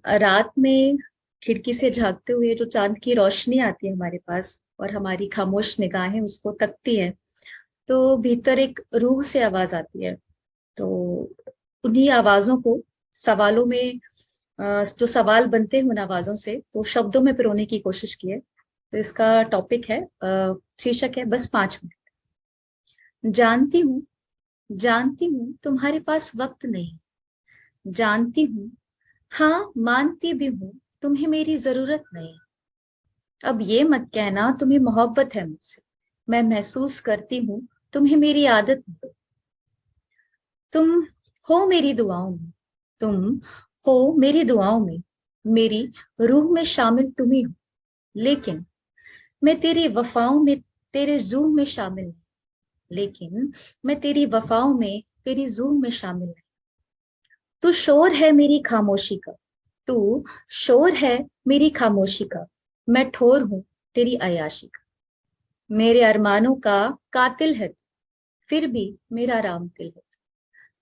रात में खिड़की से झांकते हुए जो चांद की रोशनी आती है हमारे पास और हमारी खामोश निगाहें उसको तकती हैं, तो भीतर एक रूह से आवाज आती है। तो उन्हीं आवाजों को सवालों में जो सवाल बनते हैं उन आवाजों से, तो शब्दों में पिरोने की कोशिश की है। तो इसका टॉपिक है, शीर्षक है बस 5 मिनट। जानती हूँ, जानती हूँ तुम्हारे पास वक्त नहीं। जानती हूँ, हाँ मानती भी हूँ तुम्हें मेरी जरूरत नहीं। अब ये मत कहना तुम्हें मोहब्बत है मुझसे। मैं महसूस करती हूँ तुम्हें मेरी आदत नहीं। तुम हो मेरी दुआओं में, तुम हो मेरी दुआओं में, मेरी रूह में शामिल तुम ही हो। लेकिन मैं तेरी वफाओं में, तेरे रूह में शामिल नहीं। लेकिन मैं तेरी वफाओं में, तेरी रूह में शामिल नहीं। तू शोर है मेरी खामोशी का, तू शोर है मेरी खामोशी का। मैं ठोर हूं तेरी अयाशी का। मेरे अरमानों का कातिल है, फिर भी मेरा राम दिल है।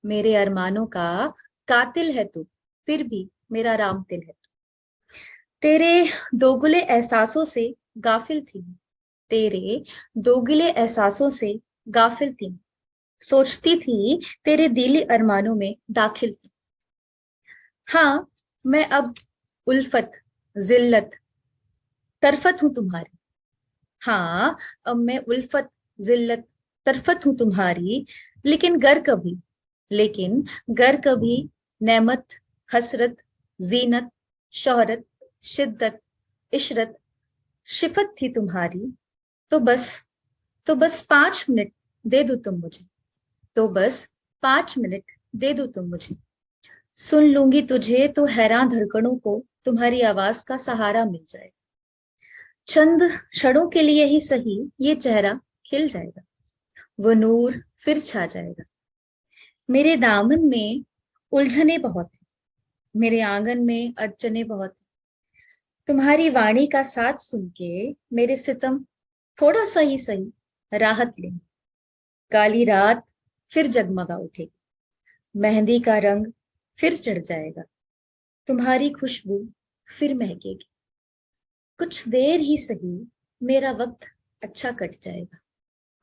मेरे अरमानों का कातिल है तू, फिर भी मेरा राम दिल है। तेरे दोगले एहसासों से गाफिल थी मैं। तेरे दोगले एहसासों से गाफिल थी। सोचती थी तेरे दिली अरमानों में दाखिल थी। हाँ, मैं अब उल्फत, जिल्लत, तरफत हूं तुम्हारी। हाँ, अब मैं उल्फत, जिल्लत, तरफत हूं तुम्हारी। लेकिन गर कभी, लेकिन गर कभी नेमत, हसरत, जीनत, शोहरत, शिद्दत, इशरत, शिफत थी तुम्हारी। तो बस, तो बस 5 मिनट दे दो तुम मुझे। तो बस 5 मिनट दे दो तुम मुझे। सुन लूंगी तुझे तो हैरान धड़कनों को तुम्हारी आवाज का सहारा मिल जाए। चंद क्षणों के लिए ही सही ये चेहरा खिल जाएगा, वो नूर फिर छा जाएगा। मेरे दामन में उलझने बहुत है, मेरे आंगन में अड़चने बहुत है। तुम्हारी वाणी का साथ सुन के मेरे सितम थोड़ा सा ही सही राहत लेंगे। काली रात फिर जगमगा उठेगी, मेहंदी का रंग फिर चढ़ जाएगा, तुम्हारी खुशबू फिर महकेगी। कुछ देर ही सही मेरा वक्त अच्छा कट जाएगा।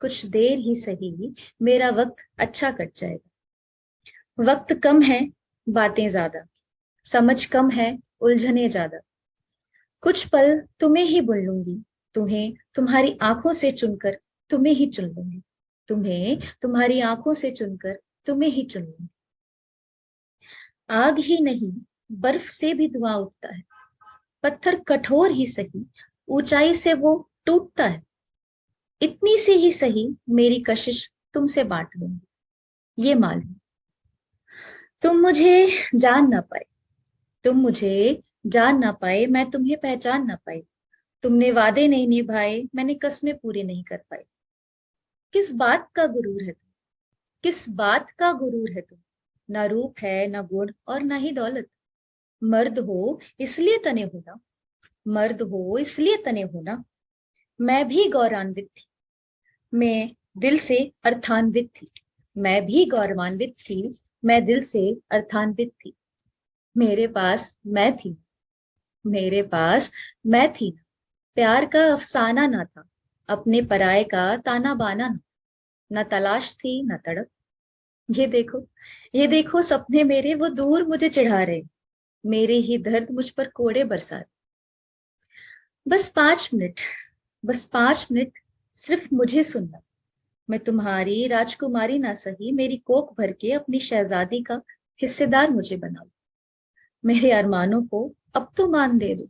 कुछ देर ही सही मेरा वक्त अच्छा कट जाएगा। वक्त कम है, बातें ज्यादा, समझ कम है, उलझने ज्यादा। कुछ पल तुम्हें ही बुन लूंगी, तुम्हें तुम्हारी आंखों से चुनकर तुम्हें ही चुन लूंगी। तुम्हें तुम्हारी आंखों से चुनकर तुम्हें ही चुन लूंगी। आग ही नहीं, बर्फ से भी धुआं उठता है। पत्थर कठोर ही सही, ऊंचाई से वो टूटता है। इतनी सी ही सही मेरी कशिश तुमसे बांट लूंगी। ये मालूम, तुम मुझे जान ना पाए, तुम मुझे जान ना पाए, मैं तुम्हें पहचान ना पाई। तुमने वादे नहीं निभाए, मैंने कस्में पूरी नहीं कर पाई। किस बात का गुरूर है तुम, किस बात का गुरूर है तुम। ना रूप है, ना गुण और ना ही दौलत। मर्द हो इसलिए तने हो ना, मर्द हो इसलिए तने हो ना। मैं भी गौरवान्वित थी, मैं दिल से अर्थान्वित थी। मैं भी गौरवान्वित थी, मैं दिल से अर्थान्वित थी। मेरे पास मैं थी, मेरे पास मैं थी। प्यार का अफसाना ना था, अपने पराये का ताना बाना ना। न तलाश थी न तड़प। ये देखो, ये देखो सपने मेरे वो दूर मुझे चिढ़ा रहे। मेरे ही दर्द मुझ पर कोड़े बरसा रहे। बस 5 मिनट, बस 5 मिनट, सिर्फ मुझे सुनना। मैं तुम्हारी राजकुमारी ना सही, मेरी कोख भर के अपनी शहजादी का हिस्सेदार मुझे बनाओ। मेरे अरमानों को अब तो मान दे दो।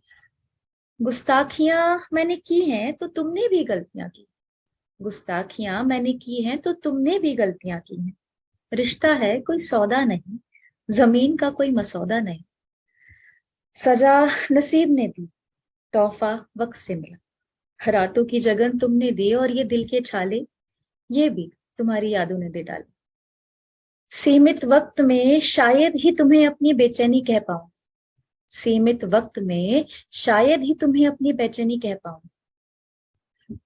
गुस्ताखियां मैंने की हैं तो तुमने भी गलतियां की। गुस्ताखियां मैंने की हैं तो तुमने भी गलतियां की हैं। रिश्ता है कोई सौदा नहीं, जमीन का कोई मसौदा नहीं। सजा नसीब ने दी, तोहफा वक्त से मिला। रातों की जगन तुमने दी और ये दिल के छाले, ये भी तुम्हारी यादों ने दे डाले। सीमित वक्त में शायद ही तुम्हें अपनी बेचैनी कह पाऊं, सीमित वक्त में शायद ही तुम्हें अपनी बेचैनी कह पाऊं।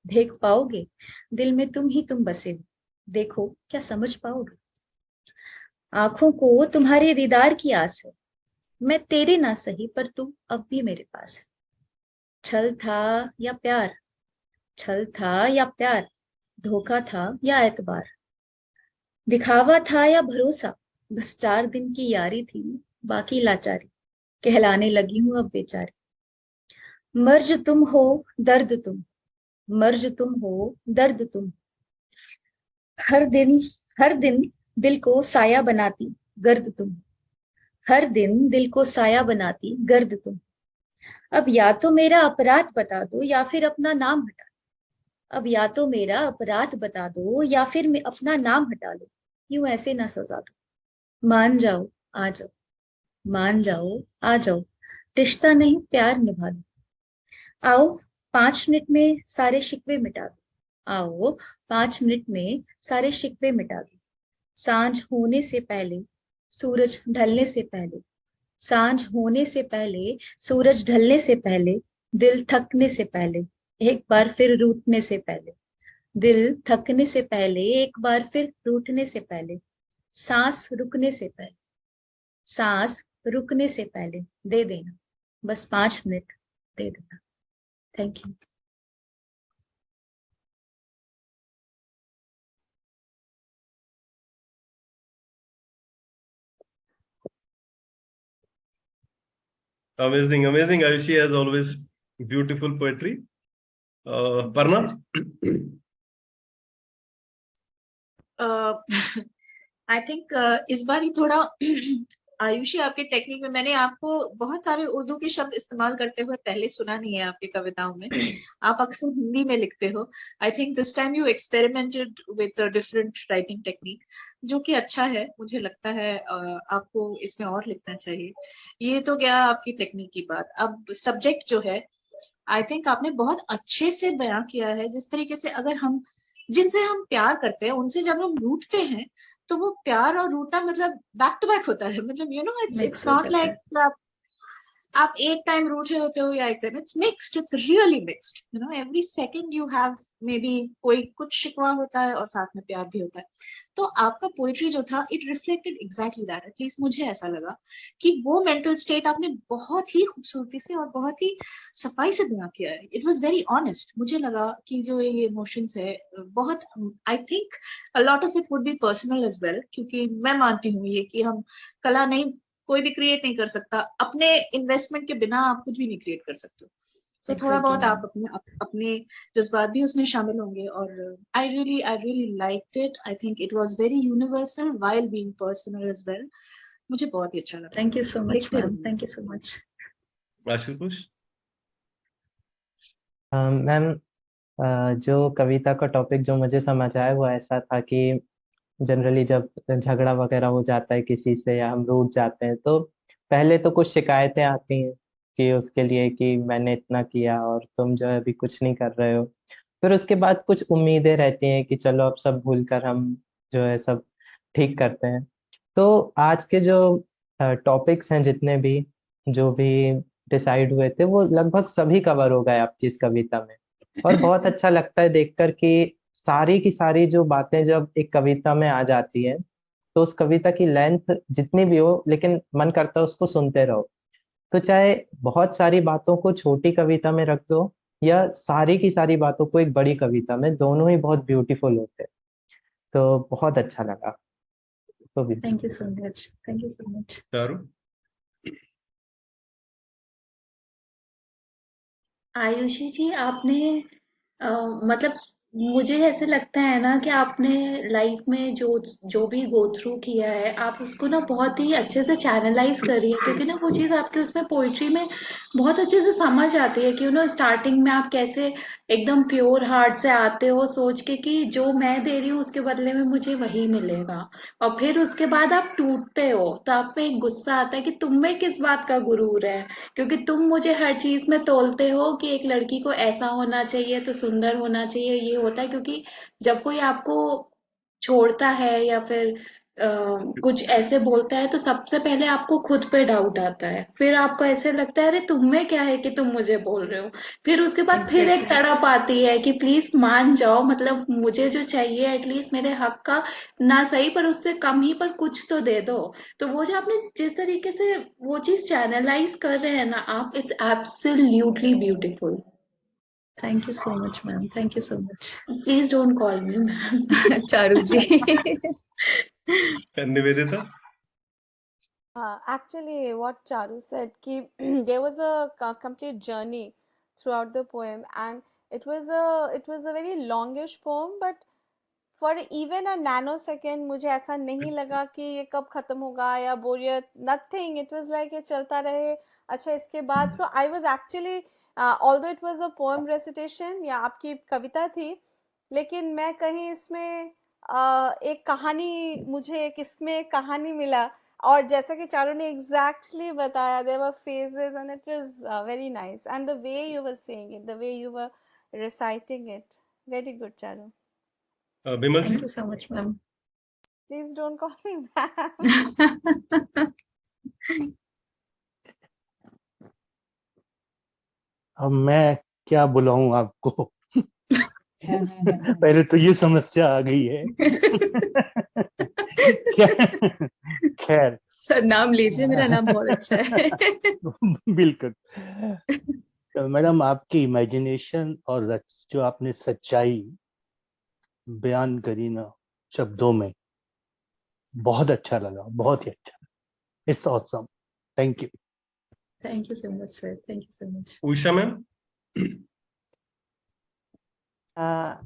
देख पाओगे, दिल में तुम ही तुम बसे हो, देखो क्या समझ पाओगे। आंखों को तुम्हारे दीदार की आस है, मैं तेरे ना सही पर तू अब भी मेरे पास है। छल था या प्यार, छल था या प्यार, धोखा था या एतबार, दिखावा था या भरोसा, बस 4 दिन की यारी थी, बाकी लाचारी, कहलाने लगी हूं अब बेचारी। मर्ज तुम हो, दर्द तुम, मर्ज तुम हो, दर्द तुम, हर दिन, हर दिन दिल को साया बनाती गर्द तुम, हर दिन दिल को साया बनाती गर्द तुम। अब या तो मेरा अपराध बता दो या फिर अपना नाम हटा, अब या तो मेरा अपराध बता दो या फिर अपना नाम हटा लो, यूं ऐसे ना सजा दो। मान जाओ, आ जाओ, मान जाओ, आ जाओ, रिश्ता नहीं प्यार निभा लो। आओ 5 मिनट में सारे शिकवे मिटा दो, आओ 5 मिनट में सारे शिकवे मिटा दो। सांझ होने से पहले, सूरज ढलने से पहले, सांझ होने से पहले, सूरज ढलने से पहले, दिल थकने से पहले, एक बार फिर रूठने से पहले, दिल थकने से पहले, एक बार फिर रूठने से पहले, सांस रुकने से पहले, सांस रुकने से पहले दे देना, बस 5 मिनट दे देना। Thank you. Amazing, amazing. Ayushi, as always, beautiful poetry. Thank you sir. Parna? I think इस बार ही थोड़ा आयुषी आपके टेक्निक में मैंने आपको बहुत सारे उर्दू के शब्द इस्तेमाल करते हुए पहले सुना नहीं है आपकी कविताओं में। आप अक्सर हिंदी में लिखते हो। I think this time you experimented with different writing technique, जो कि अच्छा है। मुझे लगता है आपको इसमें और लिखना चाहिए। ये तो क्या आपकी टेक्निक की बात। अब सब्जेक्ट जो है, आई थिंक आपने बहुत अच्छे से बयां किया है। जिस तरीके से अगर हम जिनसे हम प्यार करते हैं उनसे जब हम रूठते हैं, तो वो प्यार और रूठना मतलब बैक टू बैक होता है। मतलब you know it's mix it's हो नॉट जाता है। लाइक आप एक टाइम रूठे होते हो या एक time, it's mixed, it's really mixed. You know every second you have may be कोई कुछ शिकवा होता है और साथ में प्यार भी होता है। तो आपका पोइट्री जो था, it reflected exactly that. At least मुझे ऐसा लगा कि वो मेंटल स्टेट आपने बहुत ही खूबसूरती से और बहुत ही सफाई से बयां किया है। It was very honest. मुझे लगा कि जो ये इमोशंस है बहुत, I think a lot of it would be personal as well, क्योंकि मैं मानती हूँ ये कि हम कला नहीं, कोई भी क्रिएट नहीं कर सकता अपने इन्वेस्टमेंट के बिना। आप कुछ भी नहीं क्रिएट कर सकते। तो थोड़ा एग्जैक्टली बहुत आप मैम। अपने जज्बात भी उसमें शामिल होंगे। और I really liked it. I think it was very universal while being personal as well. मुझे बहुत ही अच्छा लगा। थैंक यू सो मच लिखते मैम, रहिए। Thank you so much. Ashutosh? Ma'am, जो कविता का टॉपिक जो मुझे समझ आया वो ऐसा था कि जनरली जब झगड़ा वगैरह हो जाता है किसी से या हम रूठ जाते हैं तो पहले तो कुछ शिकायतें आती हैं कि उसके लिए कि मैंने इतना किया और तुम जो है अभी कुछ नहीं कर रहे हो। फिर उसके बाद कुछ उम्मीदें रहती हैं कि चलो अब सब भूल कर हम जो है सब ठीक करते हैं। तो आज के जो टॉपिक्स हैं जितने भी जो भी डिसाइड हुए थे वो लगभग सभी कवर हो गए आपकी इस कविता में। और बहुत अच्छा लगता है देखकर कि सारी की सारी जो बातें जब एक कविता में आ जाती है तो उस कविता की लेंथ जितनी भी हो लेकिन मन करता है उसको सुनते रहो। तो चाहे बहुत सारी बातों को छोटी कविता में रख दो या सारी की सारी बातों को एक बड़ी कविता में, दोनों ही बहुत ब्यूटीफुल होते हैं। तो बहुत अच्छा लगा। तो भी thank you so much, thank you so much. Charu? Ayushi ji, आपने अ, मतलब मुझे ऐसे लगता है ना कि आपने लाइफ में जो जो भी गो थ्रू किया है आप उसको ना बहुत ही अच्छे से चैनलाइज करिए, क्योंकि ना वो चीज़ आपके उसमें पोइट्री में बहुत अच्छे से समझ आती है कि स्टार्टिंग में आप कैसे एकदम प्योर हार्ट से आते हो सोच के कि जो मैं दे रही हूँ उसके बदले में मुझे वही मिलेगा, और फिर उसके बाद आप टूटते हो तो आप में एक गुस्सा आता है कि तुम में किस बात का गुरूर है, क्योंकि तुम मुझे हर चीज में तोलते हो कि एक लड़की को ऐसा होना चाहिए तो सुंदर होना चाहिए, ये होता है। क्योंकि जब कोई आपको छोड़ता है या फिर कुछ ऐसे बोलता है तो सबसे पहले आपको खुद पे डाउट आता है, फिर आपको ऐसे लगता है अरे तुम में क्या है कि तुम मुझे बोल रहे हो। फिर उसके बाद फिर एक एग्जैक्टली। तड़प आती है कि प्लीज मान जाओ, मतलब मुझे जो चाहिए एटलीस्ट मेरे हक का ना सही पर उससे कम ही पर कुछ तो दे दो। तो वो जो आपने जिस तरीके से वो चीज चैनलाइज कर रहे हैं ना आप, it's absolutely beautiful. Thank you so much ma'am, thank you so much. Please don't call me ma'am. Charu ji. Nivedita. Actually, what Charu said, ki there was a complete journey throughout the poem, and it was a very longish poem, but for even a nanosecond मुझे ऐसा नहीं लगा कि ये कब खत्म होगा या बोरियत, nothing. It was like ये चलता रहे, अच्छा इसके बाद. So I was actually, although it was a poem recitation या आपकी कविता थी, लेकिन मैं कहीं इसमें एक कहानी, मुझे एक इसमें एक कहानी मिला. और जैसा कि चारू ने एग्जैक्टली बताया, there were phases and it was very nice, and the way you were saying it, the way you were reciting it, very good, Charu. Bimal ji. Thank you so much ma'am. Please don't call me ma'am. अब मैं क्या बुलाऊं आपको। पहले तो ये समस्या आ गई है। खैर सर नाम लीजिए, मेरा नाम बहुत अच्छा है। बिल्कुल। तो मैडम आपकी इमेजिनेशन और जो आपने सच्चाई बयान करी ना शब्दों में, बहुत अच्छा लगा, बहुत ही अच्छा। It's awesome. Thank you. Thank you so much sir, thank you so much. Usha ma'am.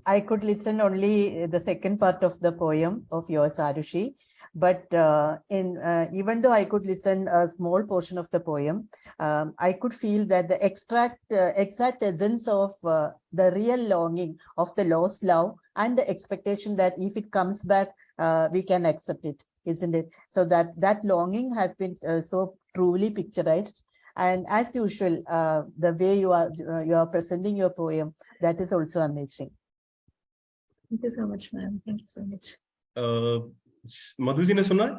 I could listen only the second part of the poem of yours, Arushi, but even though I could listen a small portion of the poem, I could feel that the exact essence of the real longing of the lost love and the expectation that if it comes back, we can accept it, isn't it? So that longing has been so truly picturized. And as usual, the way you are presenting your poem, that is also amazing. Thank you so much, ma'am. Thank you so much. Madhu ji ने सुना है?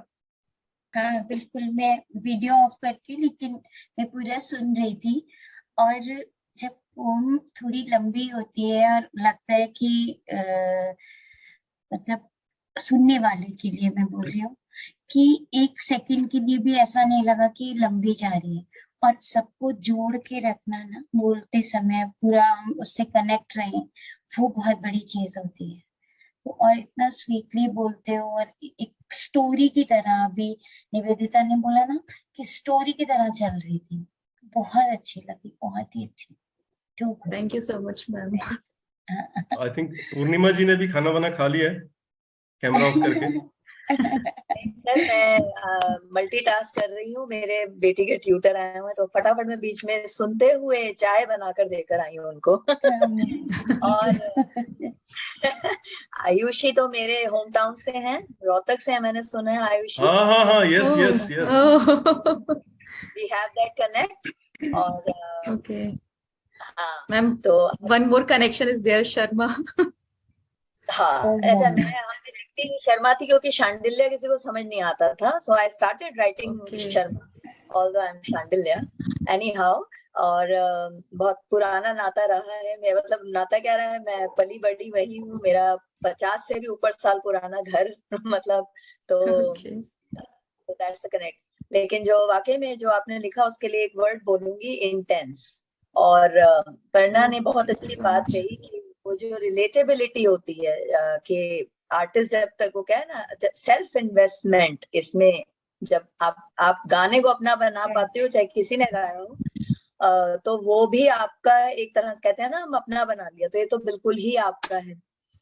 हाँ बिल्कुल, मैं video of करके लेकिन मैं पूरा सुन रही थी। और जब पोम थोड़ी लंबी होती है और लगता है कि मतलब सुनने वाले के लिए मैं बोल रही हूँ कि एक सेकंड के लिए भी ऐसा नहीं लगा कि लंबी जा रही है, और सबको जोड़ के रखना ना बोलते समय, पूरा हम उससे कनेक्ट रहे, वो बहुत बड़ी चीज होती है। तो और इतना स्वीटली बोलते हो, और एक स्टोरी की तरह, अभी निवेदिता ने बोला ना कि स्टोरी की तरह चल रही थी, बहुत अच्छी लगी, बहुत ही अच्छी। Thank you so much ma'am. I think Purnima ji ने भी खाना वाना खा लिया है कैमरा ऑफ करके। सर मैं मल्टीटास्क कर रही हूँ, मेरे बेटी के ट्यूटर आए हुए तो फटाफट में बीच में सुनते हुए चाय बनाकर देकर आई हूँ उनको। और आयुषी तो मेरे होम टाउन से हैं, रोहतक से है, मैंने सुना है आयुषी। हाँ हाँ हाँ, yes yes yes, we have that connect. और ओके हाँ मैम, तो one more connection is there, Sharma. हाँ ऐसा मैं लिखती शर्मा थी क्योंकि शांडिल्य किसी को समझ नहीं आता था, so I started writing Sharma although I am Shandilya anyhow. और बहुत पुराना नाता रहा है, मैं मतलब नाता क्या रहा है, मैं पली बड़ी वही हूँ, मेरा 50 से भी ऊपर साल पुराना घर मतलब तो दैट्स अ कनेक्ट। लेकिन जो वाकई में जो आपने लिखा उसके लिए एक वर्ड बोलूंगी, इंटेंस। और पर्णा ने बहुत अच्छी बात कही कि वो जो रिलेटेबिलिटी होती है कि आर्टिस्ट जब तक वो क्या है ना, सेल्फ इन्वेस्टमेंट इसमें, जब आप गाने को अपना बना पाते हो, चाहे किसी ने गाया हो, तो वो भी आपका एक तरह से कहते हैं ना, हम अपना बना लिया, तो ये तो बिल्कुल ही आपका है।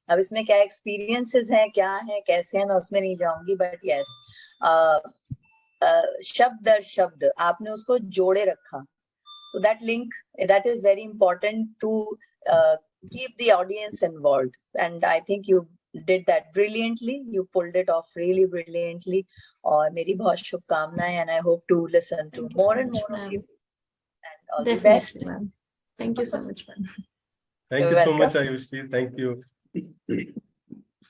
अब इसमें क्या एक्सपीरियंसेस हैं, क्या है, कैसे हैं, मैं उसमें नहीं जाऊंगी, बट यस शब्द दर शब्द आपने उसको जोड़े रखा, so that link, that is very important to keep the audience involved, and I think you did that brilliantly, you pulled it off really brilliantly, और मेरी बहुत शुभकामनाएं, and I hope to listen to more and more of you, and all the best. Thank you so much, ma'am. Thank you so much, Ayushi. Thank you.